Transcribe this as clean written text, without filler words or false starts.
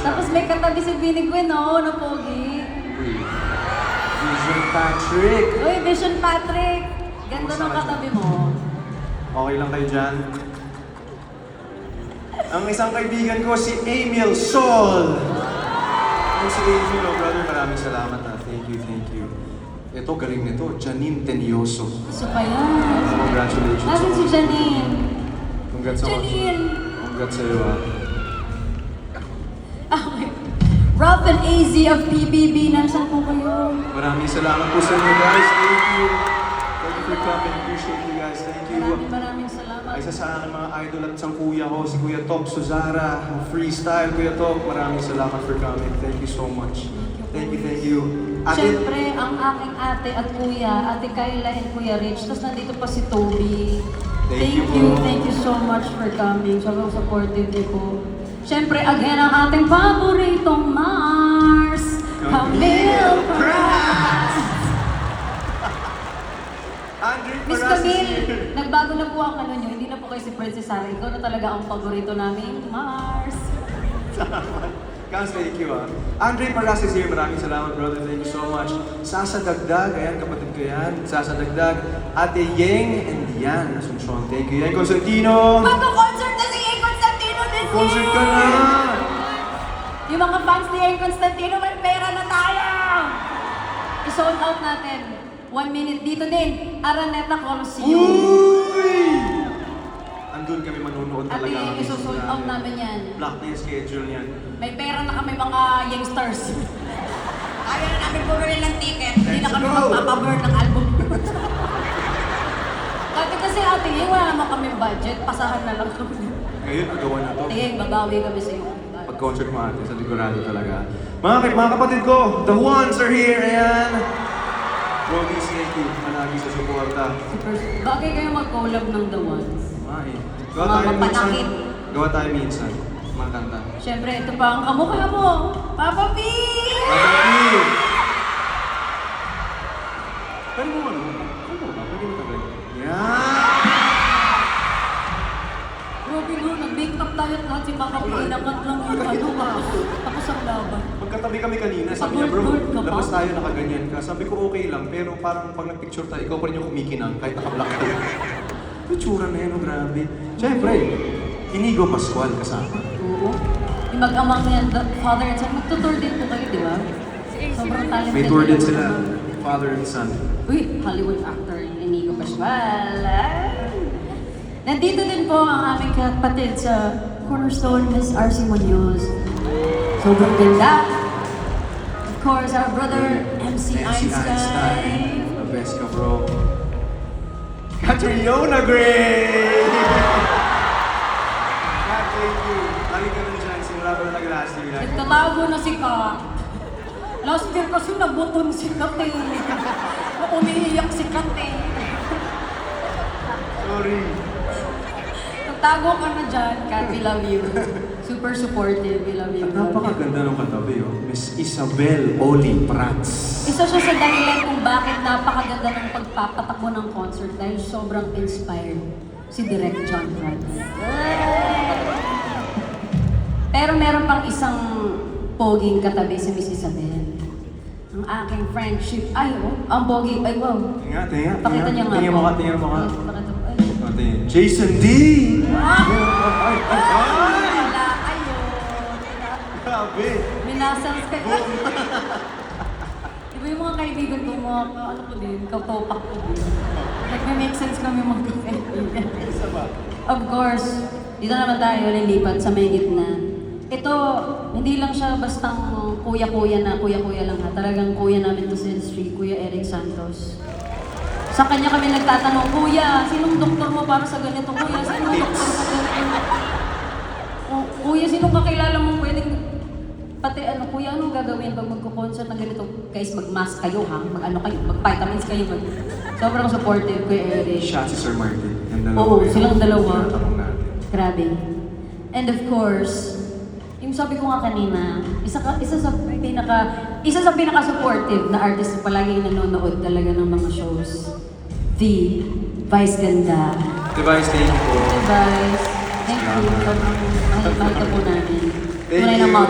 Tapos may katabi si Vinnie Gwen, no? Na pogi. Vision Patrick! Uy, Vision Patrick! Ganda ng katabi mo. Okay lang kayo dyan? Ang isang kaibigan ko, si Emil Sol! Ang si Emil, oh brother, maraming salamat ha. Thank you, thank you. Ito, galing nito, Janine Tenioso. Gusto pa yan. Congratulations. Nasaan si Janine? Congrats sa Janine! Congrats sa'yo ha. Okay. Rob and AZ of PBB, nasaan po kayo? Maraming salamat po sa inyo guys. Thank you. Thank you for coming. Appreciate you guys. Thank you. Maraming salamat. Ay, isa sa aking mga idol at isang kuya ko, si Kuya Top Suzara, freestyle Kuya Top. Maraming salamat for coming. Thank you so much. Thank you, thank you. Siyempre, ang aking ate at kuya, Ate Kyla and Kuya Rich, tapos nandito pa si Toby. Thank you so much for coming. Sobrang supportive niyo po. Siyempre, again, ang ating paboritong Mars, Camille Perez! Miss Camille, nagbago na po ang ano nyo, hindi na po kayo si Princess Sarah. Ikaw na talaga ang paborito namin, Mars. Guys, thank you ah. Andre Paras is here. Maraming salamat brother. Thank you so much. Sasa Dagdag, ayan kapatid ko yan. Sasa Dagdag, Ate Yeng and Yan Asuncion. Thank you. Yan Constantino. Magko-concert na si Yeng Constantino this year! Concert ka na! Yung mga fans ni Yeng Constantino, may pera na tayo! I-sold out natin. 1 minute dito din. Araneta Coliseum. Uy! Andun kami manonood Ate talaga. Yeng, i-sold out namin yan. Block na yung schedule yan. May pera na kami mga youngsters. Ayaw na namin bumili ng ticket. Hindi na kami magpapaburn ng album. Dati kasi Ate Yeng, wala naman kami budget. Pasahan na lang kami. Ngayon, agawa na to. Ate Yeng, babawi kami sa iyo. Pag-concert mo ate, sa ligurado talaga. Mga kapatid ko, the ones are here, ayan. Robbie, thank you. Managi sa suporta. Bagay kayo mag-collab ng The Ones. Ay, Mga mapanakit. Gawa tayo minsan. Mga kanta. Siyempre, ito pa ang kamukha mo, Papa P! Pwede mo ano? Ano ba? Pwede mo tagal. Yan! Grabe no, nag-make up tayo at lahat si Papa P. Inakat lang yung ano ba? Tapos ang laban. Magkatabi kami kanina, sabi niya, bro, labas tayo nakaganyan ka. Sabi ko okay lang, pero parang pag nag-picture tayo, ikaw pa rin yung kumikinang kahit naka-black ka. Picture na yun, oh, grabe. Siyempre, Inigo Pascual kasama. Oo. Yung mag-amang yan, father and son, magtutour din po kayo, di ba? Sobrang talented. May tour din sila, father and son. Uy, Hollywood actor, Inigo Pascual. Nandito din po ang aming kapatid sa Cornerstone, Miss RC Munoz. Sobrang ganda. Of course, our brother, MC Einstein. The best ka, bro. Catriona Gray! God, thank you. Lagi ka rin dyan, simula ko na nag-last year. Nagtatago na si Kat. Last year kasi nabuton si Kat eh. Umiiyak si Kat eh. Sorry. Nagtago ka na dyan, Kat. We love you. Super supportive. We love you. At napakaganda ng katabi, oh. Miss Isabel Oli Prats. Isa siya sa dahilan kung bakit napakaganda ng pagpapatakbo ng concert dahil sobrang inspired si Direk John Prats. Pero meron pang isang poging katabi si Miss Isabel. Ang aking friendship. Ay, oh, ang pogi. Ay, wow. Tingnan. Pakita niya nga. Tingnan mo ka, tingnan mo ka. Pakita mo. Ay. Oh, tingnan. Jason D! Ay! Wala kayo. Grabe! Minasals kayo. Diba yung mga kaibigan ko, mga ano ko din, kautopak ko din. Nagme-make sense kami magkakaibigan. Of course, dito naman tayo lilipat sa may gitna. Ito, hindi lang siya bastang kuya-kuya na, kuya-kuya lang ha. Talagang kuya namin to sa industry, Kuya Eric Santos. Sa kanya kami nagtatanong, Kuya, sinong doktor mo para sa ganito? Kuya, sinong doktor sa ganito? Kuya, sinong kakilala mo pwedeng... Pati ano, Kuya, anong gagawin pag magko-concert na ganito? Guys, mag-mask kayo ha, mag-ano kayo, mag-vitamins kayo. Sobrang supportive, Kuya Eric. Shot si Sir Martin. Yung dalawa. Oo, silang dalawa. Tinatanong natin. Grabe. And of course, yung sabi ko nga kanina, isa sa pinaka-supportive na artist na palaging nanonood talaga ng mga shows. The Vice Ganda. The Vice, thank you po. The Vice. Thank you. Mahal ka po namin. Thank Tunay you. na motto.